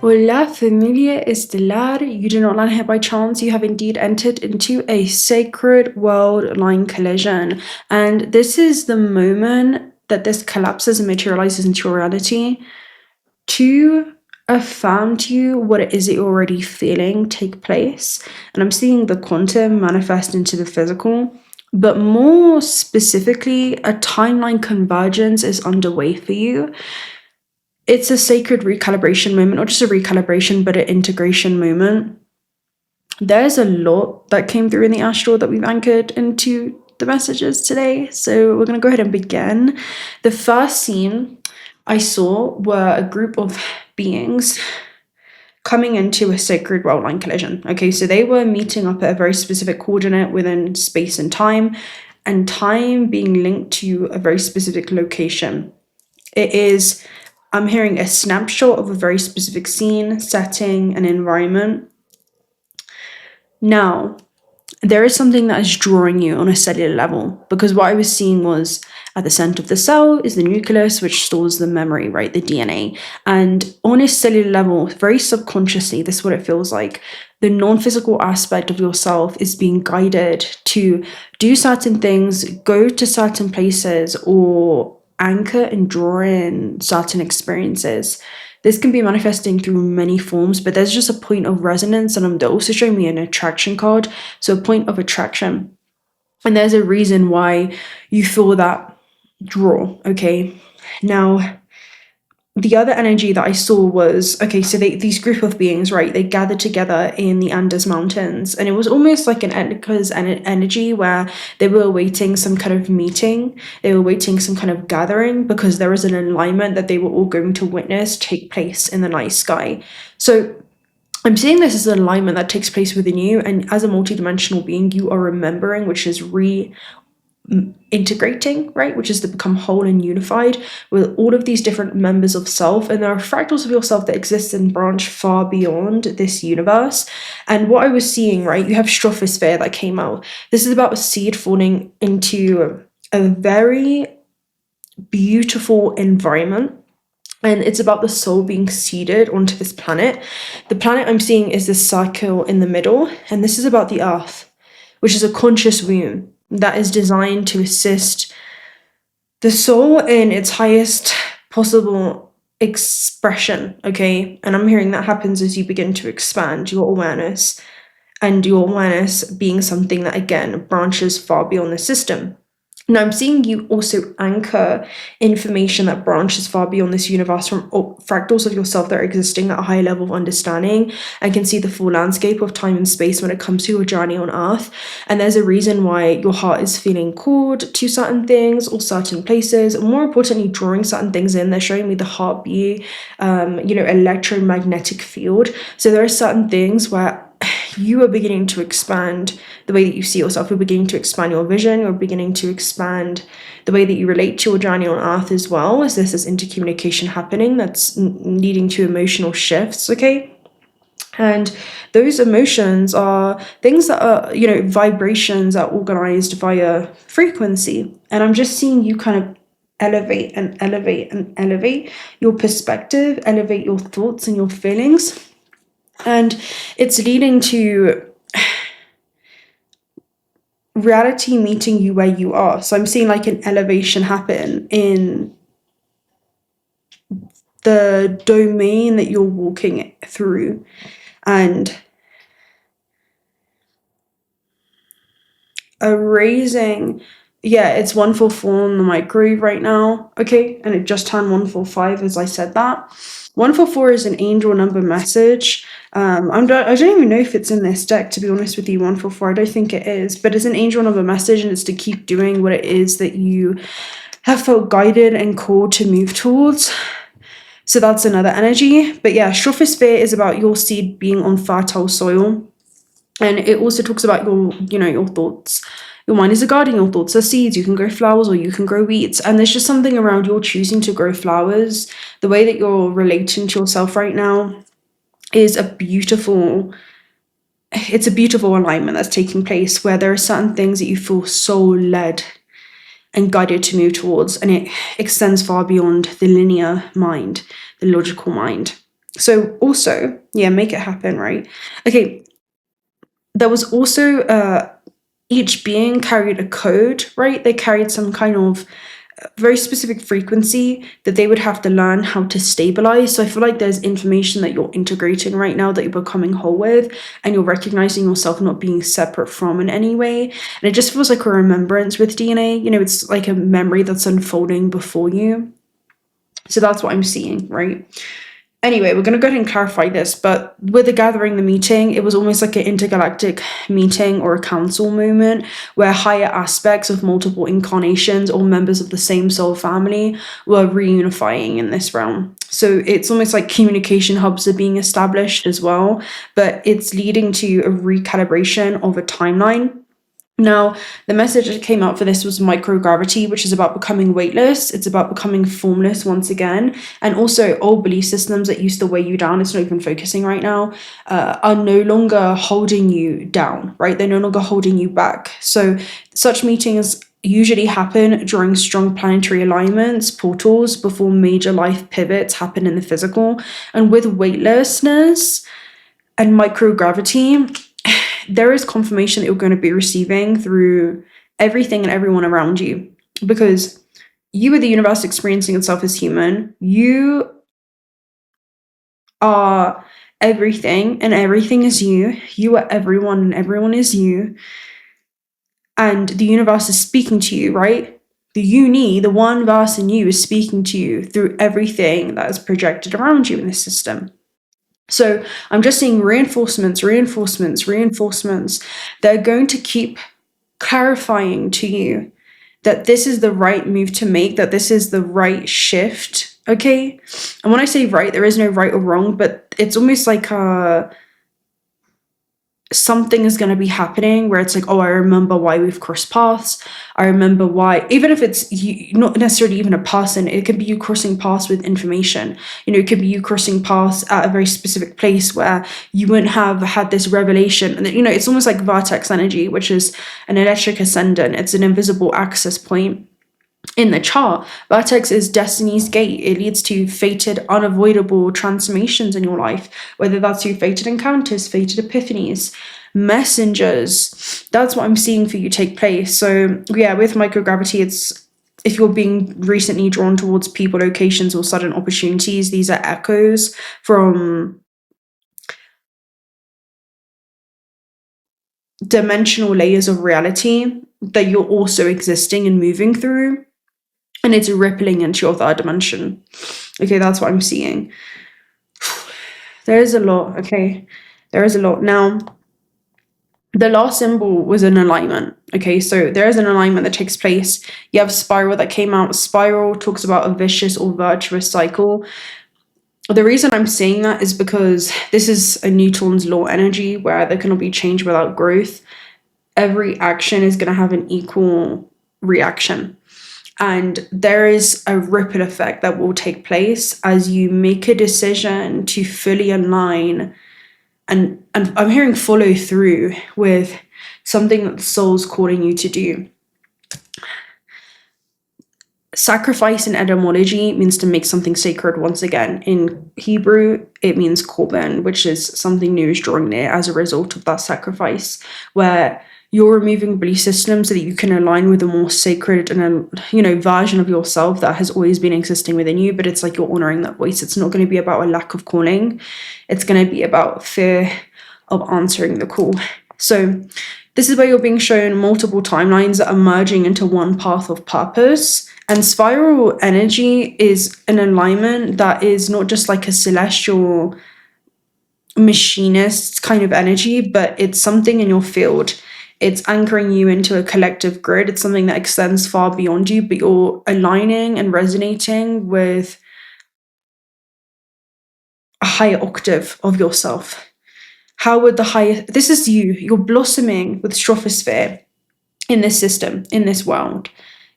Hola, familia estelar. You do not land here by chance. You have indeed entered into a sacred world line collision. And this is the moment that this collapses and materializes into your reality to affirm to you what it is that you're already feeling take place. And I'm seeing the quantum manifest into the physical. But more specifically, a timeline convergence is underway for you. It's a sacred recalibration moment, not just a recalibration, but an integration moment. There's a lot that came through in the astral that we've anchored into the messages today. So we're going to go ahead and begin. The first scene I saw were a group of beings coming into a sacred world line collision. Okay, so they were meeting up at a very specific coordinate within space and time being linked to a very specific location. I'm hearing a snapshot of a very specific scene, setting, and environment. Now, there is something that is drawing you on a cellular level, because what I was seeing was at the center of the cell is the nucleus, which stores the memory, right, the DNA. And on a cellular level, very subconsciously, this is what it feels like. The non-physical aspect of yourself is being guided to do certain things, go to certain places, or anchor and draw in certain experiences. This can be manifesting through many forms, but there's just a point of resonance, and they're also showing me an attraction card, so a point of attraction. And there's a reason why you feel that draw, okay? Now, the other energy that I saw was, okay, so these group of beings, right, they gathered together in the Andes Mountains, and it was almost like an Etnica's energy where they were awaiting some kind of meeting, they were awaiting some kind of gathering, because there was an alignment that they were all going to witness take place in the night sky. So I'm seeing this as an alignment that takes place within you, and as a multidimensional being, you are remembering, which is integrating, right, which is to become whole and unified with all of these different members of self. And there are fractals of yourself that exist and branch far beyond this universe. And what I was seeing, right, you have 𝓲𝓻𝓪𝓷𝓬𝓮 that came out. This is about a seed falling into a very beautiful environment. And it's about the soul being seeded onto this planet. The planet I'm seeing is this circle in the middle, and this is about the earth, which is a conscious womb that is designed to assist the soul in its highest possible expression, okay? And I'm hearing that happens as you begin to expand your awareness, and your awareness being something that, again, branches far beyond the system. Now, I'm seeing you also anchor information that branches far beyond this universe from fractals of yourself that are existing at a high level of understanding and can see the full landscape of time and space when it comes to your journey on Earth. And there's a reason why your heart is feeling called to certain things or certain places. More importantly, drawing certain things in. They're showing me the heartbeat, electromagnetic field. So there are certain things where you are beginning to expand the way that you see yourself. You're beginning to expand your vision. You're beginning to expand the way that you relate to your journey on Earth as well, as this is intercommunication happening that's leading to emotional shifts, okay? And those emotions are things that are, vibrations are organized via frequency. And I'm just seeing you kind of elevate and elevate and elevate your perspective, elevate your thoughts and your feelings. And it's leading to reality meeting you where you are. So I'm seeing like an elevation happen in the domain that you're walking through. And a raising, it's 144 on the microwave right now, okay? And it just turned 145 as I said that. 144 is an angel number message. I don't even know if it's in this deck, to be honest with you, 144. I don't think it is, but it's an angel number message, and it's to keep doing what it is that you have felt guided and called to move towards. So that's another energy. But yeah, 𝓲𝓻𝓪𝓷𝓬𝓮 is about your seed being on fertile soil. And it also talks about your thoughts. Your mind is a garden, your thoughts are seeds. You can grow flowers or you can grow weeds. And there's just something around your choosing to grow flowers. The way that you're relating to yourself right now is a beautiful alignment that's taking place, where there are certain things that you feel soul-led and guided to move towards. And it extends far beyond the linear mind, the logical mind. So also, yeah, make it happen, right? Okay, there was also each being carried a code, right? They carried some kind of very specific frequency that they would have to learn how to stabilize. So I feel like there's information that you're integrating right now that you're becoming whole with, and you're recognizing yourself not being separate from in any way. And it just feels like a remembrance with DNA. You know, it's like a memory that's unfolding before you. So that's what I'm seeing, right? Anyway, we're going to go ahead and clarify this, but with the gathering, the meeting, it was almost like an intergalactic meeting or a council moment where higher aspects of multiple incarnations or members of the same soul family were reunifying in this realm. So it's almost like communication hubs are being established as well, but it's leading to a recalibration of a timeline. Now, the message that came out for this was microgravity, which is about becoming weightless. It's about becoming formless once again. And also old belief systems that used to weigh you down, it's not even focusing right now, are no longer holding you down, right? They're no longer holding you back. So such meetings usually happen during strong planetary alignments, portals, before major life pivots happen in the physical. And with weightlessness and microgravity, there is confirmation that you're going to be receiving through everything and everyone around you, because you are the universe experiencing itself as human. You are everything and everything is you. You are everyone and everyone is you. And the universe is speaking to you, right? The uni, the one verse in you, is speaking to you through everything that is projected around you in this system. So I'm just seeing reinforcements. They're going to keep clarifying to you that this is the right move to make, that this is the right shift, okay? And when I say right, there is no right or wrong, but it's almost like something is going to be happening where it's like, oh, I remember why we've crossed paths. I remember why, even if it's not necessarily even a person, it could be you crossing paths with information. You know, it could be you crossing paths at a very specific place where you wouldn't have had this revelation. And, you know, it's almost like vertex energy, which is an electric ascendant. It's an invisible access point in the chart. Vertex is destiny's gate. It leads to fated, unavoidable transformations in your life, whether that's through fated encounters, fated epiphanies, messengers. That's what I'm seeing for you take place. So yeah, with microgravity, it's if you're being recently drawn towards people, locations, or sudden opportunities, these are echoes from dimensional layers of reality that you're also existing and moving through. And it's rippling into your third dimension. Okay, that's what I'm seeing. There is a lot, okay? There is a lot. Now, the last symbol was an alignment. Okay, so there is an alignment that takes place. You have spiral that came out. Spiral talks about a vicious or virtuous cycle. The reason I'm saying that is because this is a Newton's law energy where there cannot be change without growth. Every action is going to have an equal reaction. And there is a ripple effect that will take place as you make a decision to fully align. And I'm hearing follow through with something that the soul's calling you to do. Sacrifice in etymology means to make something sacred once again. In Hebrew, it means korban, which is something new is drawing near as a result of that sacrifice, where you're removing belief systems so that you can align with a more sacred and version of yourself that has always been existing within you. But it's like you're honoring that voice. It's not going to be about a lack of calling. It's going to be about fear of answering the call. So this is where you're being shown multiple timelines that are merging into one path of purpose. And spiral energy is an alignment that is not just like a celestial machinist kind of energy, but it's something in your field. It's anchoring you into a collective grid. It's something that extends far beyond you, but you're aligning and resonating with a higher octave of yourself. How would the higher, this is you, you're blossoming with strophosphere in this system, in this world.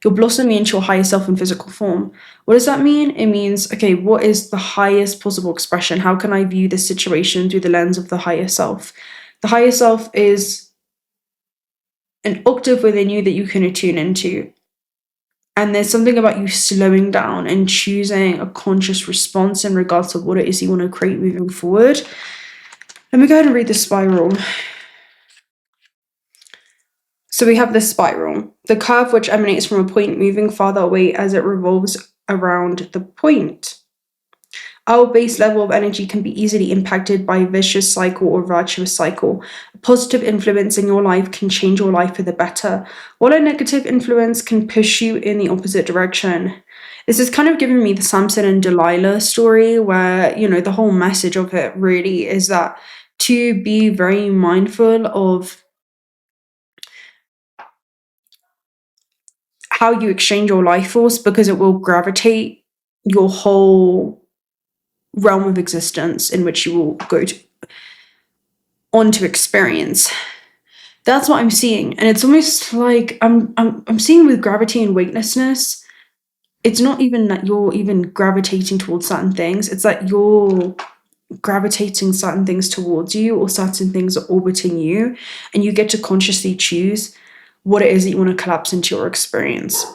You're blossoming into your higher self in physical form. What does that mean? It means, okay, what is the highest possible expression? How can I view this situation through the lens of the higher self? The higher self is an octave within you that you can attune into. And there's something about you slowing down and choosing a conscious response in regards to what it is you want to create moving forward. Let me go ahead and read the spiral. So we have this spiral, the curve which emanates from a point moving farther away as it revolves around the point. Our base level of energy can be easily impacted by a vicious cycle or virtuous cycle. A positive influence in your life can change your life for the better, while a negative influence can push you in the opposite direction. This is kind of giving me the Samson and Delilah story where, the whole message of it really is that to be very mindful of how you exchange your life force, because it will gravitate your whole realm of existence in which you will go on to experience. That's what I'm seeing. And it's almost like I'm seeing with gravity and weightlessness, it's not even that you're even gravitating towards certain things, it's that you're gravitating certain things towards you, or certain things are orbiting you, and you get to consciously choose what it is that you want to collapse into your experience.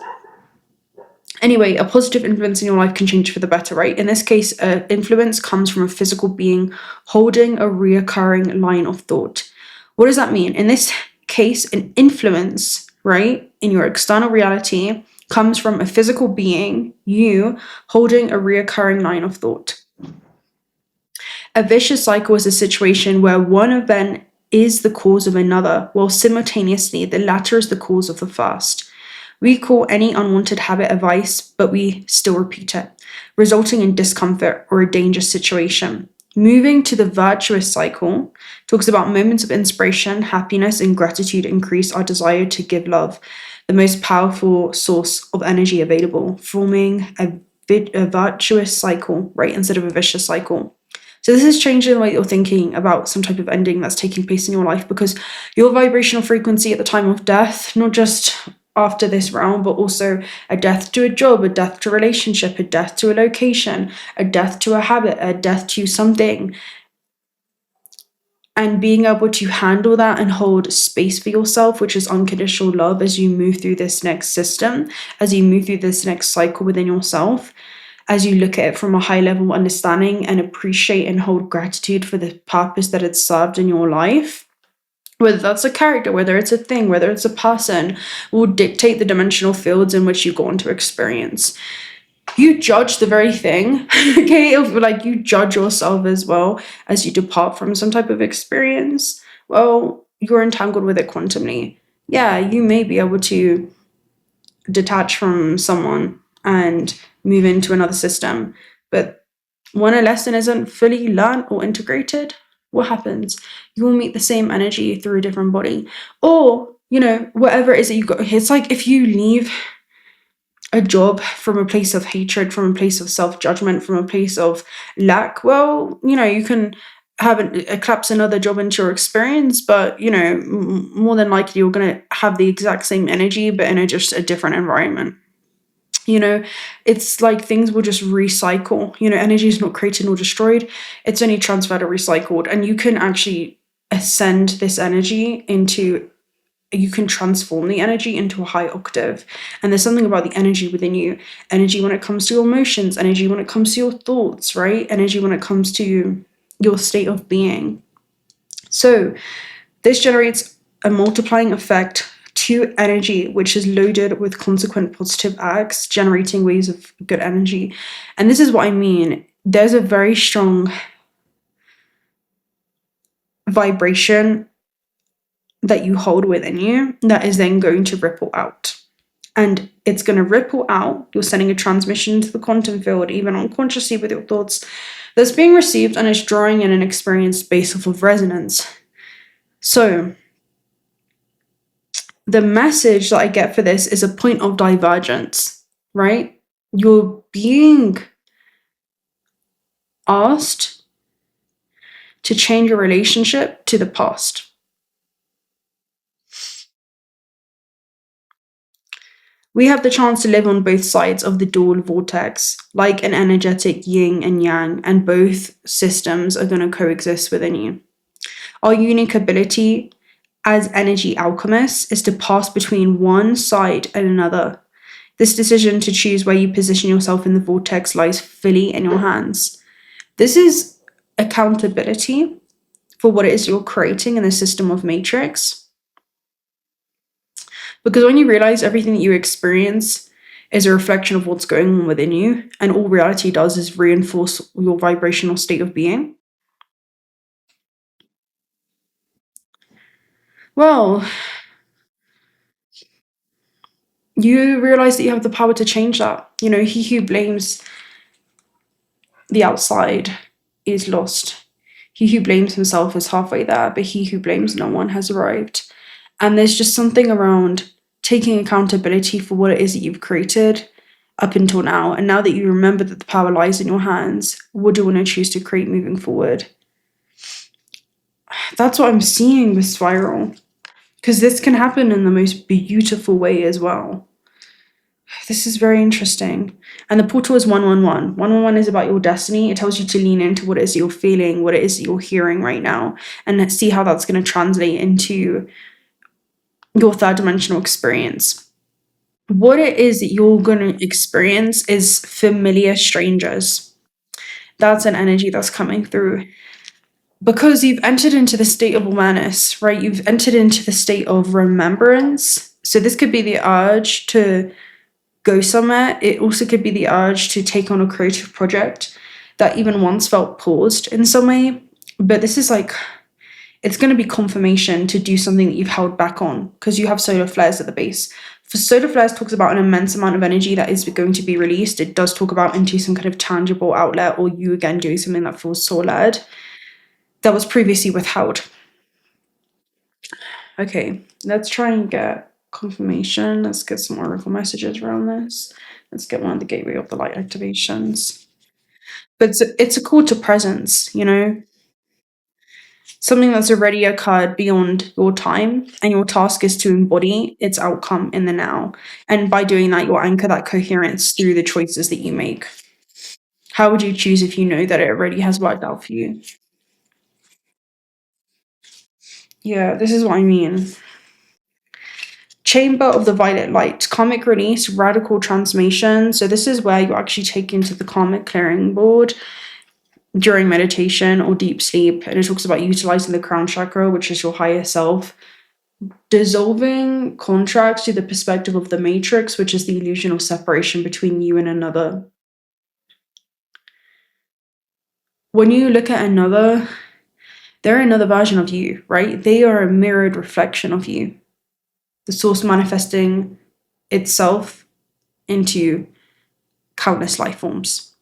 Anyway, a positive influence in your life can change for the better, right? In this case, influence comes from a physical being holding a reoccurring line of thought. What does that mean? In this case, an influence, right, in your external reality comes from a physical being, you, holding a reoccurring line of thought. A vicious cycle is a situation where one event is the cause of another, while simultaneously the latter is the cause of the first. We call any unwanted habit a vice, but we still repeat it, resulting in discomfort or a dangerous situation. Moving to the virtuous cycle talks about moments of inspiration, happiness, and gratitude increase our desire to give love, the most powerful source of energy available, forming a virtuous cycle, right, instead of a vicious cycle. So this is changing the way you're thinking about some type of ending that's taking place in your life, because your vibrational frequency at the time of death, not just after this realm, but also a death to a job, a death to a relationship, a death to a location, a death to a habit, a death to something. And being able to handle that and hold space for yourself, which is unconditional love, as you move through this next system, as you move through this next cycle within yourself, as you look at it from a high level understanding and appreciate and hold gratitude for the purpose that it's served in your life, whether that's a character, whether it's a thing, whether it's a person, will dictate the dimensional fields in which you go on to experience. You judge the very thing, okay? Like you judge yourself as well as you depart from some type of experience. Well, you're entangled with it quantumly. Yeah, you may be able to detach from someone and move into another system, but when a lesson isn't fully learned or integrated, what happens? You will meet the same energy through a different body, or whatever it is that you got. It's like if you leave a job from a place of hatred, from a place of self-judgment, from a place of lack, well, you can have collapse another job into your experience, but more than likely you're going to have the exact same energy, but in just a different environment. It's like things will just recycle. Energy is not created nor destroyed, it's only transferred or recycled. And you can actually ascend this energy you can transform the energy into a high octave. And there's something about the energy within you, energy when it comes to your emotions, energy when it comes to your thoughts, right? Energy when it comes to your state of being. So this generates a multiplying effect to energy, which is loaded with consequent positive acts, generating waves of good energy. And this is what I mean. There's a very strong vibration that you hold within you that is then going to ripple out. And it's going to ripple out. You're sending a transmission into the quantum field, even unconsciously with your thoughts, that's being received and is drawing in an experience based off of resonance. So the message that I get for this is a point of divergence, right? You're being asked to change your relationship to the past. We have the chance to live on both sides of the dual vortex, like an energetic yin and yang, and both systems are going to coexist within you. Our unique ability as energy alchemists is to pass between one side and another, This decision to choose where you position yourself in the vortex lies fully in your hands. This is accountability for what it is you're creating in the system of matrix. Because when you realize everything that you experience is a reflection of what's going on within you, and all reality does is reinforce your vibrational state of being, well, you realize that you have the power to change that. You know, he who blames the outside is lost. He who blames himself is halfway there, but he who blames no one has arrived. And there's just something around taking accountability for what it is that you've created up until now. And now that you remember that the power lies in your hands, what do you want to choose to create moving forward? That's what I'm seeing with Spiral. Because this can happen in the most beautiful way as well. This is very interesting. And the portal is 111. 111 is about your destiny. It tells you to lean into what it is you're feeling, what it is that you're hearing right now, and let's see how that's going to translate into your third dimensional experience. What it is that you're going to experience is familiar strangers. That's an energy that's coming through. Because you've entered into the state of awareness, right? You've entered into the state of remembrance. So this could be the urge to go somewhere. It also could be the urge to take on a creative project that even once felt paused in some way. But this is like, it's going to be confirmation to do something that you've held back on, because you have solar flares at the base. For solar flares talks about an immense amount of energy that is going to be released. It does talk about into some kind of tangible outlet, or you again doing something that feels soul-led that was previously withheld. Okay, let's try and get confirmation. Let's get some oracle messages around this. Let's get one of the gateway of the light activations. But it's a call to presence, you know? Something that's already occurred beyond your time, and your task is to embody its outcome in the now. And by doing that, you'll anchor that coherence through the choices that you make. How would you choose if you know that it already has worked out for you? Yeah, this is what I mean. Chamber of the Violet Light, karmic release, radical transformation. So this is where you actually take into the karmic clearing board during meditation or deep sleep. And it talks about utilizing the crown chakra, which is your higher self, dissolving contracts through the perspective of the matrix, which is the illusion of separation between you and another. When you look at another, they're another version of you, right? They are a mirrored reflection of you. The source manifesting itself into countless life forms.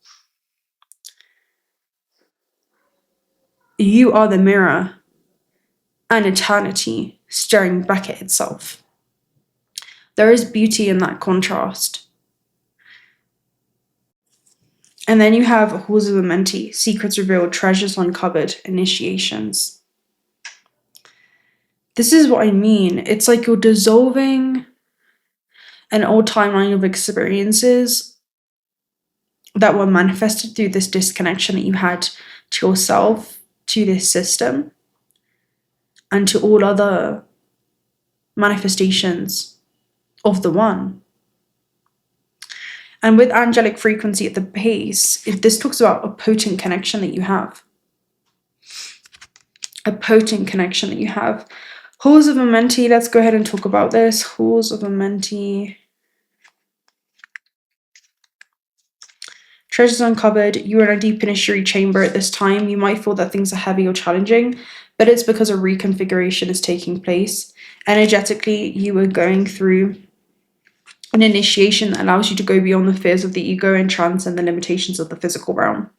You are the mirror and eternity staring back at itself. There is beauty in that contrast. And then you have Halls of Amenti, secrets revealed, treasures uncovered, initiations. This is what I mean. It's like you're dissolving an old timeline of experiences that were manifested through this disconnection that you had to yourself, to this system, and to all other manifestations of the one. And with angelic frequency at the base, this talks about a potent connection that you have. A potent connection that you have. Halls of Amenti, let's go ahead and talk about this. Halls of Amenti. Treasures uncovered. You are in a deep initiatory chamber at this time. You might feel that things are heavy or challenging, but it's because a reconfiguration is taking place. Energetically, you are going through an initiation that allows you to go beyond the fears of the ego and transcend the limitations of the physical realm.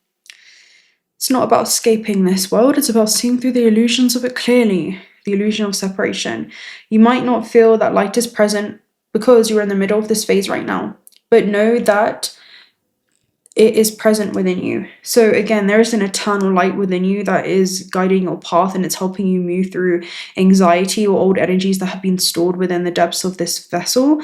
It's not about escaping this world, it's about seeing through the illusions of it clearly, the illusion of separation. You might not feel that light is present because you're in the middle of this phase right now, but know that it is present within you. So again, there is an eternal light within you that is guiding your path, and it's helping you move through anxiety or old energies that have been stored within the depths of this vessel,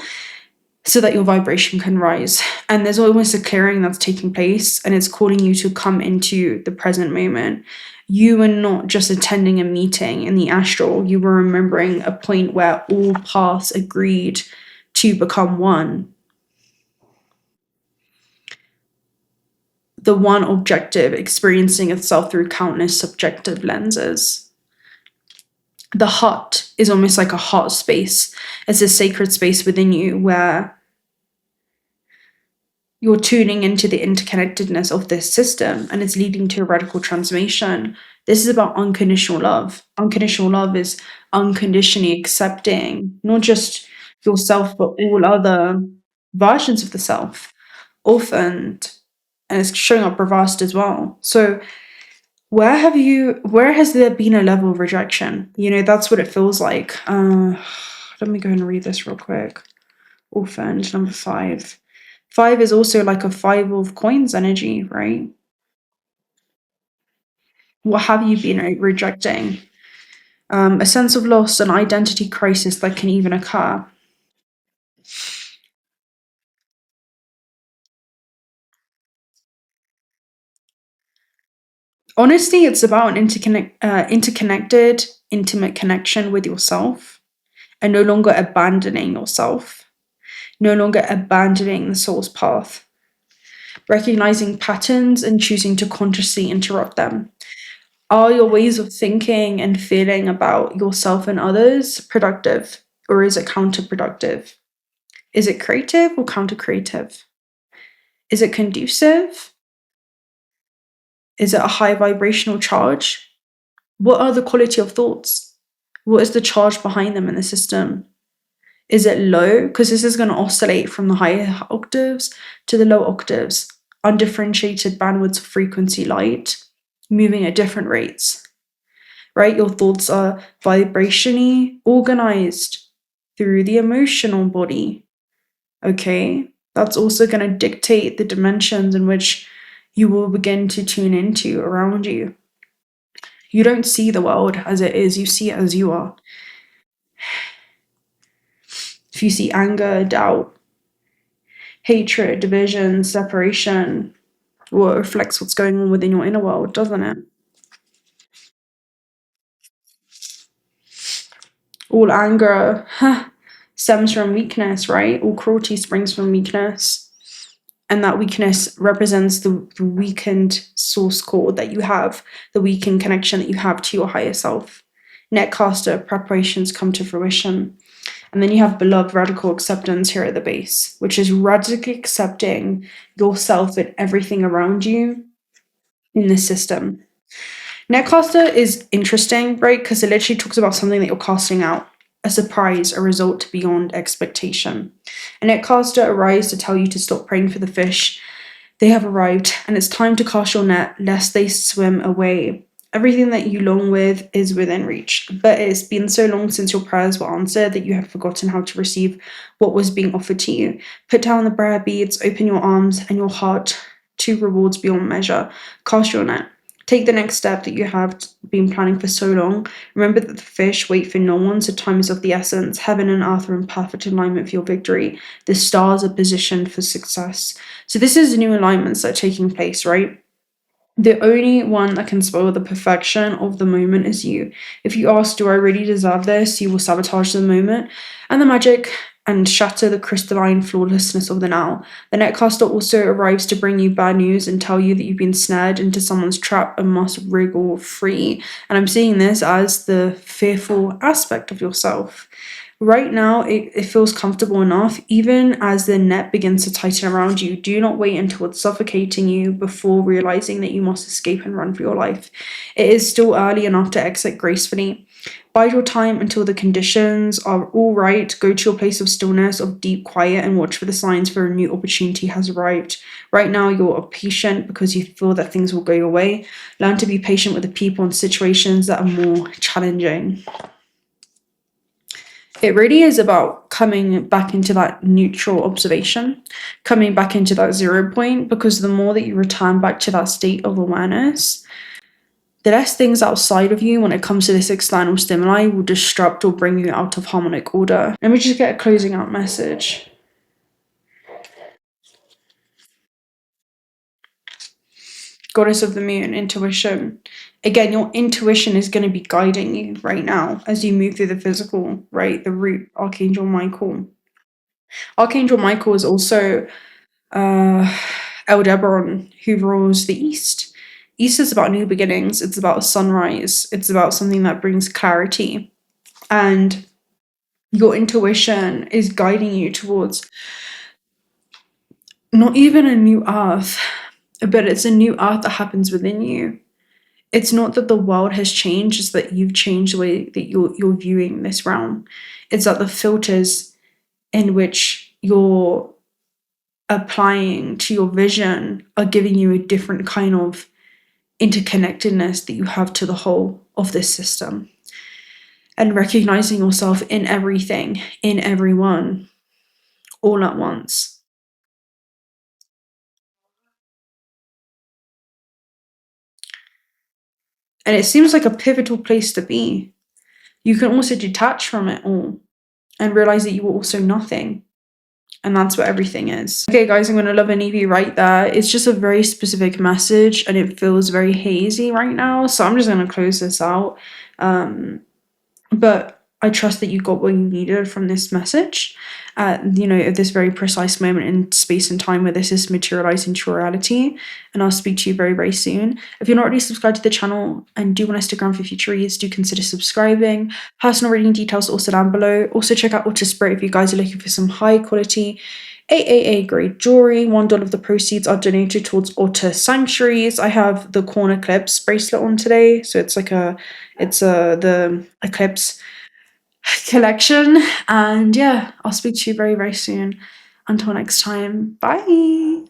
so that your vibration can rise. And there's almost a clearing that's taking place, and it's calling you to come into the present moment. You are not just attending a meeting in the astral, you were remembering a point where all paths agreed to become one. the one objective experiencing itself through countless subjective lenses. The heart is almost like a heart space. It's a sacred space within you where you're tuning into the interconnectedness of this system, and it's leading to a radical transformation. This is about unconditional love. Unconditional love is unconditionally accepting not just yourself, but all other versions of the self, orphaned, and it's showing up reversed as well. So where has there been a level of rejection? That's what it feels like. Let me go and read this real quick. Orphaned, number 5. 5 is also like a 5 of coins energy, right? What have you been rejecting? A sense of loss, an identity crisis that can even occur. Honestly, it's about an interconnected, intimate connection with yourself, and no longer abandoning yourself, no longer abandoning the soul's path, recognizing patterns and choosing to consciously interrupt them. Are your ways of thinking and feeling about yourself and others productive, or is it counterproductive? Is it creative or counter-creative? Is it conducive? Is it a high vibrational charge? What are the quality of thoughts? What is the charge behind them in the system? Is it low? Because this is going to oscillate from the higher octaves to the low octaves, undifferentiated bandwidths of frequency light, moving at different rates, right? Your thoughts are vibrationally organized through the emotional body, okay? That's also going to dictate the dimensions in which you will begin to tune into around you. You don't see the world as it is, you see it as you are. If you see anger, doubt, hatred, division, separation, well, it reflects what's going on within your inner world, doesn't it? All anger stems from weakness, right? All cruelty springs from weakness. And that weakness represents the weakened source cord that you have, the weakened connection that you have to your higher self. Netcaster preparations come to fruition. And then you have beloved radical acceptance here at the base, which is radically accepting yourself and everything around you in this system. Netcaster is interesting, right? Because it literally talks about something that you're casting out, a surprise, a result beyond expectation. A netcaster arrives to tell you to stop praying for the fish. They have arrived, and it's time to cast your net lest they swim away. Everything that you long with is within reach, but it's been so long since your prayers were answered that you have forgotten how to receive what was being offered to you. Put down the prayer beads, open your arms and your heart to rewards beyond measure. Cast your net. Take the next step that you have been planning for so long. Remember that the fish wait for no one, so time is of the essence. Heaven and earth are in perfect alignment for your victory. The stars are positioned for success. So this is new alignments that are taking place, right? The only one that can spoil the perfection of the moment is you. If you ask, do I really deserve this? You will sabotage the moment and the magic and shatter the crystalline flawlessness of the now. The netcaster also arrives to bring you bad news and tell you that you've been snared into someone's trap and must wriggle free. And I'm seeing this as the fearful aspect of yourself. Right now, it feels comfortable enough, even as the net begins to tighten around you. Do not wait until it's suffocating you before realizing that you must escape and run for your life. It is still early enough to exit gracefully. Bide your time until the conditions are all right. Go to your place of stillness, of deep quiet, and watch for the signs for a new opportunity has arrived. Right now, you're patient because you feel that things will go your way. Learn to be patient with the people and situations that are more challenging. It really is about coming back into that neutral observation, coming back into that 0 point, because the more that you return back to that state of awareness, the less things outside of you when it comes to this external stimuli will disrupt or bring you out of harmonic order. Let me just get a closing out message. Goddess of the Moon, intuition. Again, your intuition is going to be guiding you right now as you move through the physical, right? The root, Archangel Michael. Archangel Michael is also 𝓪𝓵𝓻𝓪, who rules the East. East is about new beginnings. It's about sunrise. It's about something that brings clarity. And your intuition is guiding you towards not even a new earth, but it's a new earth that happens within you. It's not that the world has changed, it's that you've changed the way that you're viewing this realm. It's that the filters in which you're applying to your vision are giving you a different kind of interconnectedness that you have to the whole of this system. And recognizing yourself in everything, in everyone, all at once. And it seems like a pivotal place to be. You can also detach from it all and realize that you are also nothing. And that's what everything is. Okay, guys, I'm going to love and leave you right there. It's just a very specific message and it feels very hazy right now. So I'm just going to close this out. But I trust that you got what you needed from this message at this very precise moment in space and time where this is materializing to reality. And I'll speak to you very, very soon. If you're not already subscribed to the channel and do want to stick around for future reads, do consider subscribing. Personal reading details also down below. Also check out 𝓪𝓭𝓪 if you guys are looking for some high quality AAA grade jewelry. $1 of the proceeds are donated towards altar sanctuaries. I have the corn eclipse bracelet on today, so it's like the eclipse collection. And yeah, I'll speak to you very, very soon. Until next time, bye.